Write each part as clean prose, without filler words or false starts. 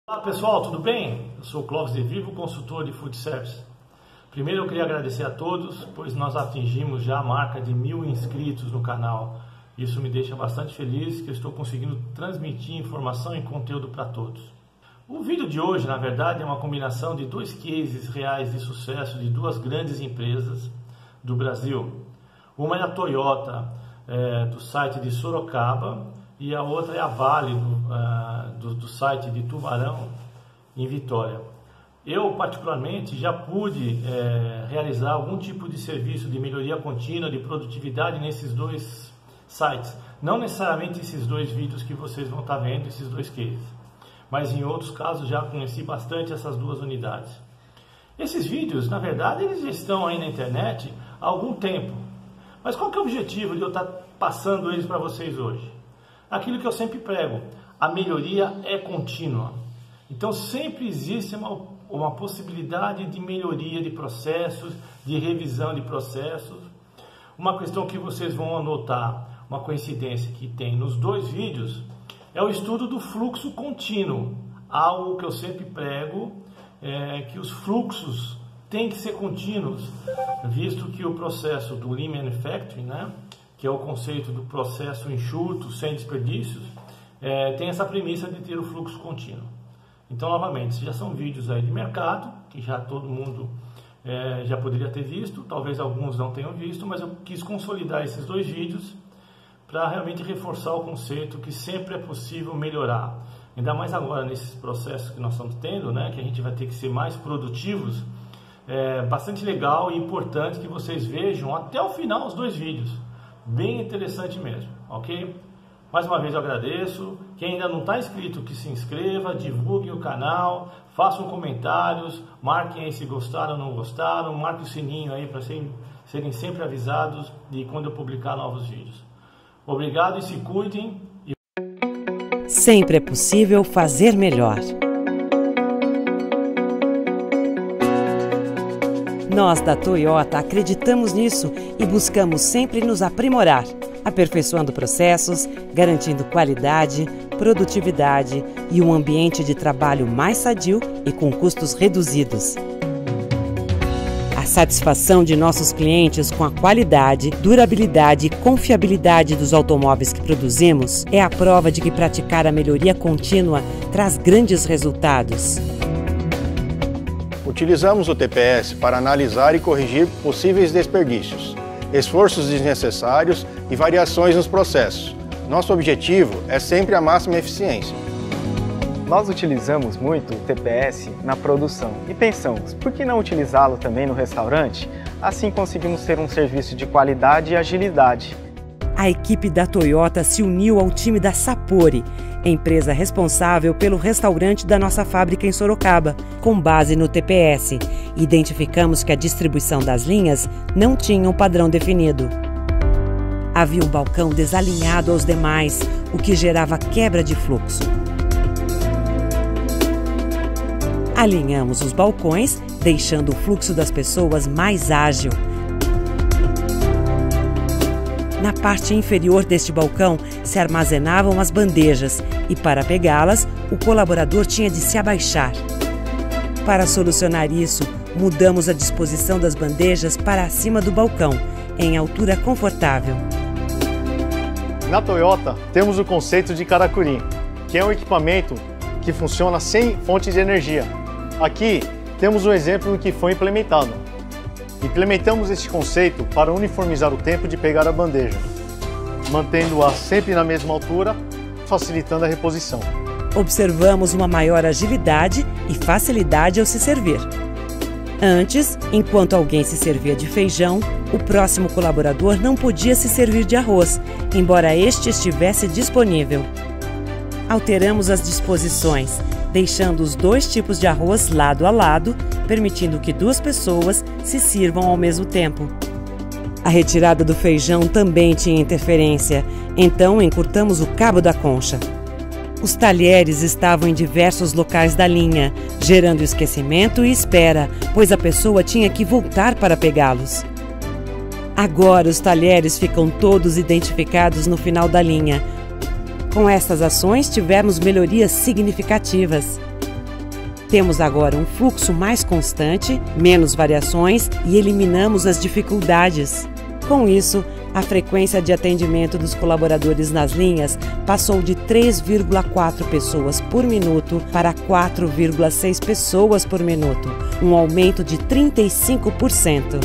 Olá pessoal, tudo bem? Eu sou o Clóvis De Vivo, consultor de Food Service. Primeiro eu queria agradecer a todos, pois nós atingimos já a marca de 1000 inscritos no canal. Isso me deixa bastante feliz que eu estou conseguindo transmitir informação e conteúdo para todos. O vídeo de hoje, na verdade, é uma combinação de dois cases reais de sucesso de duas grandes empresas do Brasil. Uma é a Toyota, do site de Sorocaba, e a outra é a Vale, do site de Tubarão, em Vitória. Eu, particularmente, já pude realizar algum tipo de serviço de melhoria contínua, de produtividade nesses dois sites. Não necessariamente esses dois vídeos que vocês vão estar vendo, esses dois cases. Mas em outros casos já conheci bastante essas duas unidades. Esses vídeos, na verdade, eles já estão aí na internet há algum tempo. Mas qual que é o objetivo de eu estar passando eles para vocês hoje? Aquilo que eu sempre prego, a melhoria é contínua. Então sempre existe uma possibilidade de melhoria de processos, de revisão de processos. Uma questão que vocês vão anotar, uma coincidência que tem nos dois vídeos, é o estudo do fluxo contínuo. Algo que eu sempre prego, que os fluxos têm que ser contínuos, visto que o processo do Lean Manufacturing, que é o conceito do processo enxuto, sem desperdícios, tem essa premissa de ter o fluxo contínuo. Então, novamente, já são vídeos aí de mercado, que já todo mundo já poderia ter visto, talvez alguns não tenham visto, mas eu quis consolidar esses dois vídeos para realmente reforçar o conceito que sempre é possível melhorar. Ainda mais agora nesses processos que nós estamos tendo, que a gente vai ter que ser mais produtivos. É bastante legal e importante que vocês vejam até o final os dois vídeos. Bem interessante mesmo, ok? Mais uma vez eu agradeço. Quem ainda não está inscrito, que se inscreva, divulguem o canal, façam comentários, marquem aí se gostaram ou não gostaram, marquem o sininho aí para serem sempre avisados de quando eu publicar novos vídeos. Obrigado e se cuidem. Sempre é possível fazer melhor. Nós da Toyota acreditamos nisso e buscamos sempre nos aprimorar, aperfeiçoando processos, garantindo qualidade, produtividade e um ambiente de trabalho mais sadio e com custos reduzidos. A satisfação de nossos clientes com a qualidade, durabilidade e confiabilidade dos automóveis que produzimos é a prova de que praticar a melhoria contínua traz grandes resultados. Utilizamos o TPS para analisar e corrigir possíveis desperdícios, esforços desnecessários e variações nos processos. Nosso objetivo é sempre a máxima eficiência. Nós utilizamos muito o TPS na produção e pensamos, por que não utilizá-lo também no restaurante? Assim conseguimos ter um serviço de qualidade e agilidade. A equipe da Toyota se uniu ao time da Sapori, empresa responsável pelo restaurante da nossa fábrica em Sorocaba, com base no TPS. Identificamos que a distribuição das linhas não tinha um padrão definido. Havia um balcão desalinhado aos demais, o que gerava quebra de fluxo. Alinhamos os balcões, deixando o fluxo das pessoas mais ágil. Na parte inferior deste balcão se armazenavam as bandejas e, para pegá-las, o colaborador tinha de se abaixar. Para solucionar isso, mudamos a disposição das bandejas para acima do balcão, em altura confortável. Na Toyota, temos o conceito de Karakuri, que é um equipamento que funciona sem fonte de energia. Aqui, temos um exemplo do que foi implementado. Implementamos este conceito para uniformizar o tempo de pegar a bandeja, mantendo-a sempre na mesma altura, facilitando a reposição. Observamos uma maior agilidade e facilidade ao se servir. Antes, enquanto alguém se servia de feijão, o próximo colaborador não podia se servir de arroz, embora este estivesse disponível. Alteramos as disposições, deixando os dois tipos de arroz lado a lado, permitindo que duas pessoas se sirvam ao mesmo tempo. A retirada do feijão também tinha interferência, então encurtamos o cabo da concha. Os talheres estavam em diversos locais da linha, gerando esquecimento e espera, pois a pessoa tinha que voltar para pegá-los. Agora os talheres ficam todos identificados no final da linha. Com estas ações tivemos melhorias significativas. Temos agora um fluxo mais constante, menos variações e eliminamos as dificuldades. Com isso, a frequência de atendimento dos colaboradores nas linhas passou de 3,4 pessoas por minuto para 4,6 pessoas por minuto, um aumento de 35%.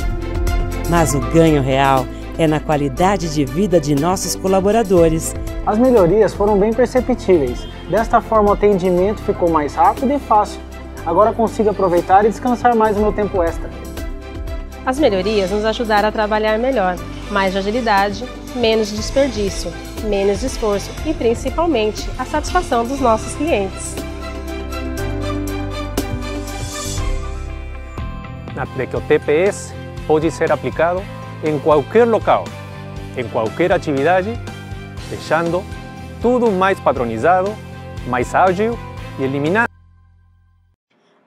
Mas o ganho real é na qualidade de vida de nossos colaboradores. As melhorias foram bem perceptíveis. Desta forma, o atendimento ficou mais rápido e fácil. Agora consigo aproveitar e descansar mais o meu tempo extra. As melhorias nos ajudaram a trabalhar melhor, mais agilidade, menos desperdício, menos esforço e, principalmente, a satisfação dos nossos clientes. De que o TPS pode ser aplicado em qualquer local, em qualquer atividade, deixando tudo mais padronizado, mais ágil e eliminando.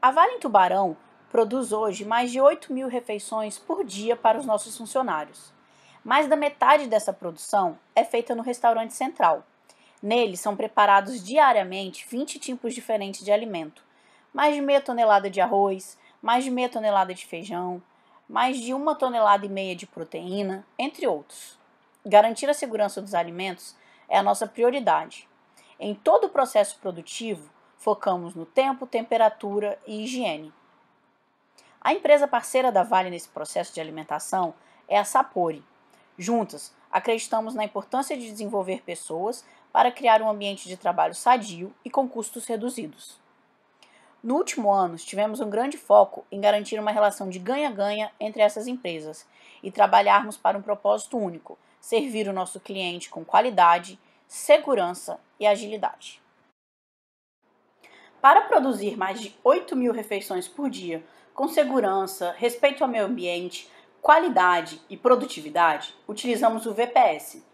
A Vale em Tubarão produz hoje mais de 8.000 refeições por dia para os nossos funcionários. Mais da metade dessa produção é feita no restaurante central. Nele são preparados diariamente 20 tipos diferentes de alimento, mais de meia tonelada de arroz, mais de meia tonelada de feijão, mais de 1,5 toneladas de proteína, entre outros. Garantir a segurança dos alimentos é a nossa prioridade. Em todo o processo produtivo, focamos no tempo, temperatura e higiene. A empresa parceira da Vale nesse processo de alimentação é a Sapori. Juntas, acreditamos na importância de desenvolver pessoas para criar um ambiente de trabalho sadio e com custos reduzidos. No último ano, tivemos um grande foco em garantir uma relação de ganha-ganha entre essas empresas e trabalharmos para um propósito único, servir o nosso cliente com qualidade, segurança e agilidade. Para produzir mais de 8.000 refeições por dia, com segurança, respeito ao meio ambiente, qualidade e produtividade, utilizamos o VPS.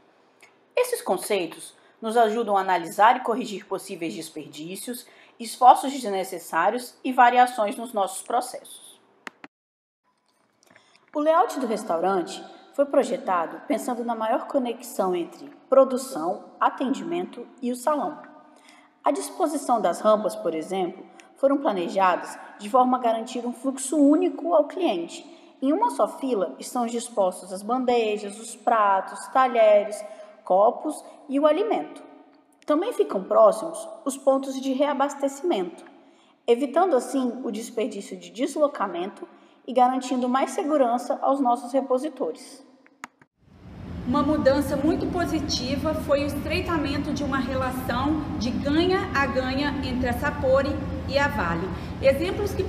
Esses conceitos nos ajudam a analisar e corrigir possíveis desperdícios, esforços desnecessários e variações nos nossos processos. O layout do restaurante foi projetado pensando na maior conexão entre produção, atendimento e o salão. A disposição das rampas, por exemplo, foram planejadas de forma a garantir um fluxo único ao cliente. Em uma só fila estão dispostos as bandejas, os pratos, talheres, copos e o alimento. Também ficam próximos os pontos de reabastecimento, evitando assim o desperdício de deslocamento e garantindo mais segurança aos nossos repositores. Uma mudança muito positiva foi o estreitamento de uma relação de ganha a ganha entre a Sapori e a Vale. Exemplos que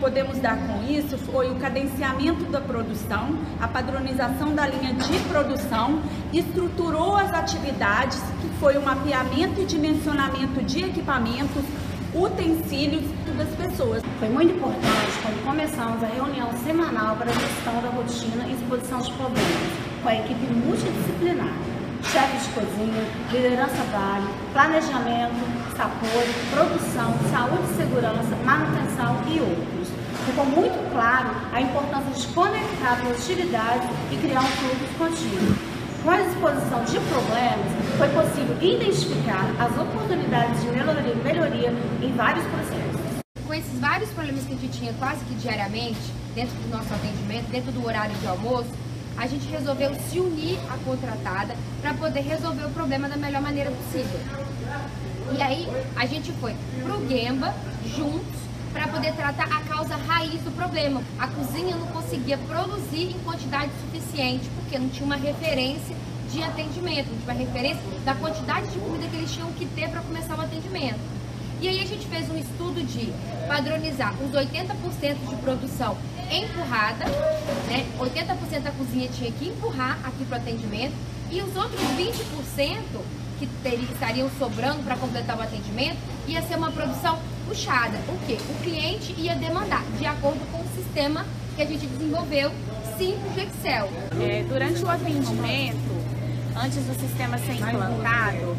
podemos dar com isso foi o cadenciamento da produção, a padronização da linha de produção, estruturou as atividades, que foi o mapeamento e dimensionamento de equipamentos, utensílios das pessoas. Foi muito importante quando começamos a reunião semanal para a gestão da rotina e exposição de problemas, com a equipe multidisciplinar, chefes de cozinha, liderança Vale, planejamento, Sapori, produção, saúde e segurança, manutenção e outros. Ficou muito claro a importância de conectar as atividades e criar um fluxo contínuo. Com a exposição de problemas, foi possível identificar as oportunidades de melhoria em vários processos. Com esses vários problemas que a gente tinha quase que diariamente, dentro do nosso atendimento, dentro do horário de almoço, a gente resolveu se unir à contratada para poder resolver o problema da melhor maneira possível. E aí a gente foi pro Gemba juntos para poder tratar a causa raiz do problema. A cozinha não conseguia produzir em quantidade suficiente porque não tinha uma referência de atendimento, não tinha uma referência da quantidade de comida que eles tinham que ter para começar o atendimento. E aí a gente fez um estudo de padronizar os 80% de produção empurrada, né? 80% da cozinha tinha que empurrar aqui para o atendimento e os outros 20% que estariam sobrando para completar o atendimento ia ser uma produção puxada. O quê? O cliente ia demandar, de acordo com o sistema que a gente desenvolveu, simples de Excel. Durante o atendimento, antes do sistema ser implantado,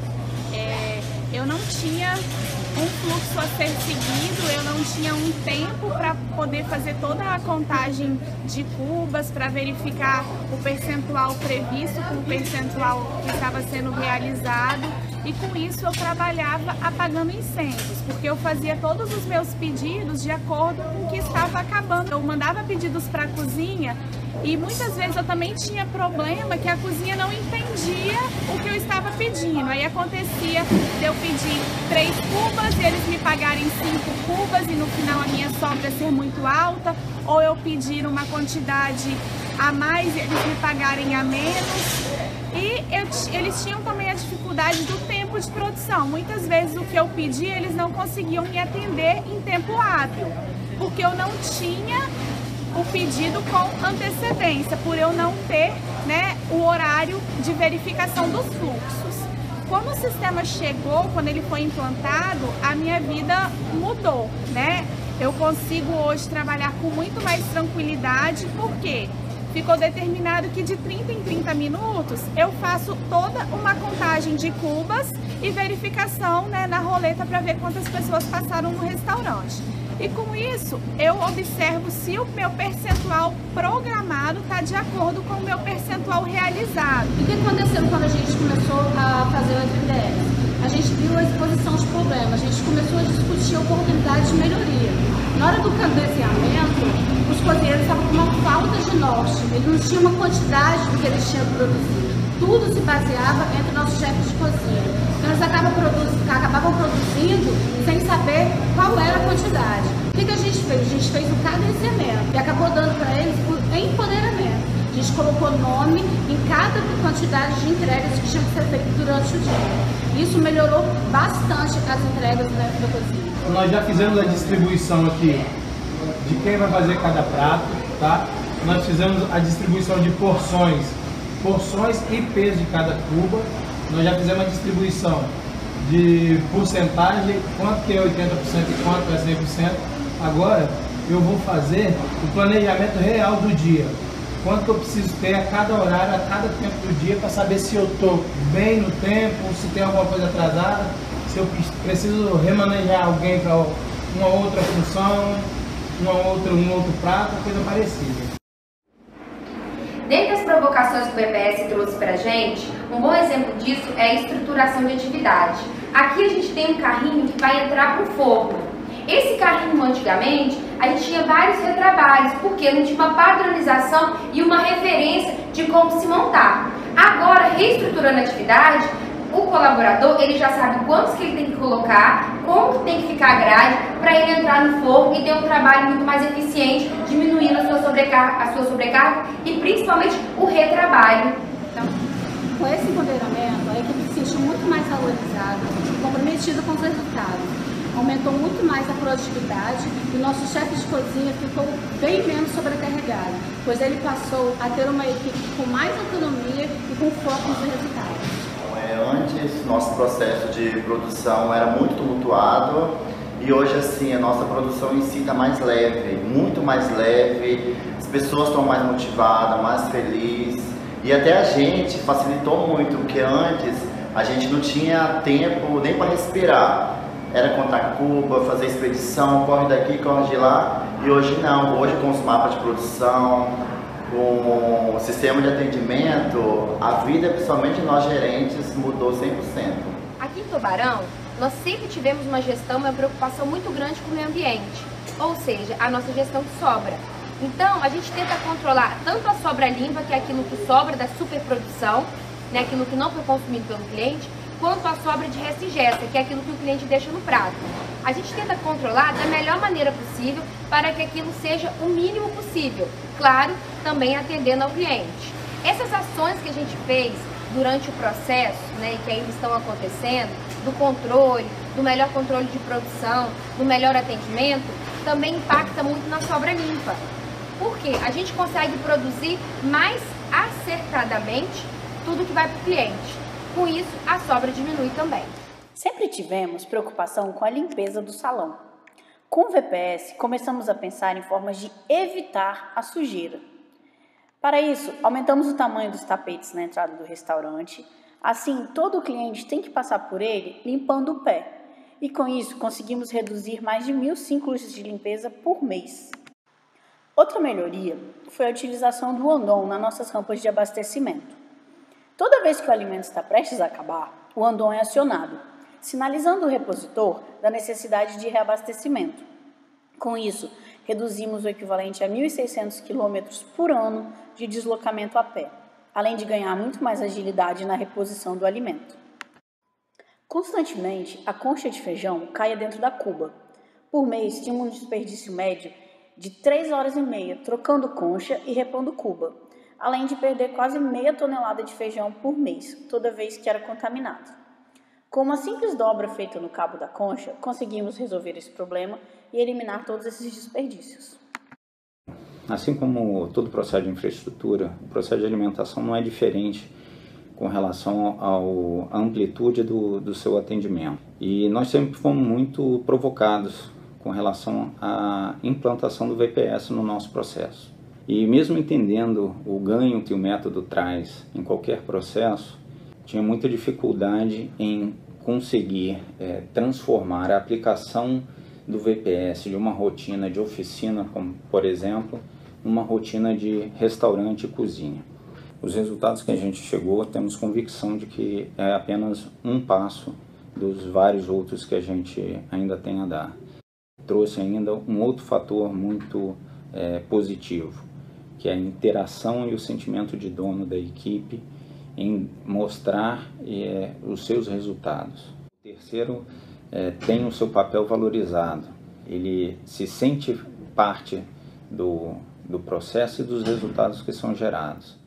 eu não tinha um fluxo a ser seguido, eu não tinha um tempo para poder fazer toda a contagem de cubas, para verificar o percentual previsto com o percentual que estava sendo realizado. e com isso eu trabalhava apagando incêndios, porque eu fazia todos os meus pedidos de acordo com o que estava acabando. Eu mandava pedidos para a cozinha e muitas vezes eu também tinha problema que a cozinha não entendia o que eu estava pedindo. Aí acontecia de eu pedir 3 cubas e eles me pagarem 5 cubas e no final a minha sobra ser muito alta, ou eu pedir uma quantidade a mais e eles me pagarem a menos. E eles tinham também a dificuldade do tempo de produção. Muitas vezes o que eu pedi, eles não conseguiam me atender em tempo hábil, porque eu não tinha o pedido com antecedência, por eu não ter, né, o horário de verificação dos fluxos. Quando o sistema chegou, quando ele foi implantado, a minha vida mudou, né? Eu consigo hoje trabalhar com muito mais tranquilidade, porque ficou determinado que de 30 em 30 minutos eu faço toda uma contagem de cubas e verificação, né, na roleta para ver quantas pessoas passaram no restaurante. E com isso eu observo se o meu percentual programado está de acordo com o meu percentual realizado. E o que aconteceu quando a gente começou a fazer o FDS? A gente viu a exposição de problemas, a gente começou a discutir oportunidades de melhoria. Na hora do cadenciamento, os cozinheiros estavam com uma falta de norte, eles não tinham uma quantidade do que eles tinham produzido. Tudo se baseava entre nossos chefes de cozinha. Então eles acabavam produzindo sem saber qual era a quantidade. O que a gente fez? A gente fez um cadenciamento e acabou dando para eles o empoderamento. A gente colocou nome em cada quantidade de entregas que tinham que ser feitas durante o dia. Isso melhorou bastante as entregas dentro da cozinha. Nós já fizemos a distribuição aqui de quem vai fazer cada prato, tá? Nós fizemos a distribuição de porções e peso de cada cuba. Nós já fizemos a distribuição de porcentagem, quanto que é 80% e quanto é 100%. Agora eu vou fazer o planejamento real do dia. Quanto que eu preciso ter a cada horário, a cada tempo do dia, para saber se eu estou bem no tempo, se tem alguma coisa atrasada, se eu preciso remanejar alguém para uma outra função, um outro prato, coisa parecida. Dentre as provocações que o PPS trouxe para a gente, um bom exemplo disso é a estruturação de atividade. Aqui a gente tem um carrinho que vai entrar para o forno. Esse carrinho, antigamente, a gente tinha vários retrabalhos, porque não tinha uma padronização e uma referência de como se montar. Agora, reestruturando a atividade, o colaborador ele já sabe quantos que ele tem que colocar, como que tem que ficar a grade, para ele entrar no forno e ter um trabalho muito mais eficiente, diminuindo a sua sobrecarga e principalmente o retrabalho. Então, com esse empoderamento, a equipe se sentiu muito mais valorizada e comprometida com os resultados. Aumentou muito mais a produtividade e o nosso chefe de cozinha ficou bem menos sobrecarregado, pois ele passou a ter uma equipe com mais autonomia e com foco nos resultados. Antes, nosso processo de produção era muito tumultuado e hoje, assim, a nossa produção em si está mais leve, muito mais leve, as pessoas estão mais motivadas, mais felizes e até a gente facilitou muito, porque antes a gente não tinha tempo nem para respirar. Era contar cuba, fazer expedição, corre daqui, corre de lá, e hoje não, hoje com os mapas de produção, com o sistema de atendimento, a vida, principalmente nós gerentes, mudou 100%. Aqui em Tubarão, nós sempre tivemos uma gestão, uma preocupação muito grande com o meio ambiente, ou seja, a nossa gestão de sobra. Então, a gente tenta controlar tanto a sobra limpa, que é aquilo que sobra da superprodução, né, aquilo que não foi consumido pelo cliente, quanto a sobra de resto ingesta, que é aquilo que o cliente deixa no prato. A gente tenta controlar da melhor maneira possível para que aquilo seja o mínimo possível, claro, também atendendo ao cliente. Essas ações que a gente fez durante o processo, né, que ainda estão acontecendo, do controle, do melhor controle de produção, do melhor atendimento, também impacta muito na sobra limpa. Por quê? A gente consegue produzir mais acertadamente tudo que vai para o cliente. Com isso, a sobra diminui também. Sempre tivemos preocupação com a limpeza do salão. Com o VPS, começamos a pensar em formas de evitar a sujeira. Para isso, aumentamos o tamanho dos tapetes na entrada do restaurante. Assim, todo cliente tem que passar por ele limpando o pé. E com isso, conseguimos reduzir mais de 1.000 ciclos de limpeza por mês. Outra melhoria foi a utilização do Ondon nas nossas rampas de abastecimento. Toda vez que o alimento está prestes a acabar, o Andon é acionado, sinalizando o repositor da necessidade de reabastecimento. Com isso, reduzimos o equivalente a 1.600 km por ano de deslocamento a pé, além de ganhar muito mais agilidade na reposição do alimento. Constantemente, a concha de feijão caia dentro da cuba. Por mês, tínhamos um desperdício médio de 3 horas e meia trocando concha e repondo cuba, além de perder quase meia tonelada de feijão por mês, toda vez que era contaminado. Com uma simples dobra feita no cabo da concha, conseguimos resolver esse problema e eliminar todos esses desperdícios. Assim como todo processo de infraestrutura, o processo de alimentação não é diferente com relação à amplitude do seu atendimento. E nós sempre fomos muito provocados com relação à implantação do VPS no nosso processo. E mesmo entendendo o ganho que o método traz em qualquer processo, tinha muita dificuldade em conseguir transformar a aplicação do VPS de uma rotina de oficina, como por exemplo, numa rotina de restaurante e cozinha. Os resultados que a gente chegou, temos convicção de que é apenas um passo dos vários outros que a gente ainda tem a dar. Trouxe ainda um outro fator muito positivo, que é a interação e o sentimento de dono da equipe em mostrar os seus resultados. O terceiro tem o seu papel valorizado, ele se sente parte do processo e dos resultados que são gerados.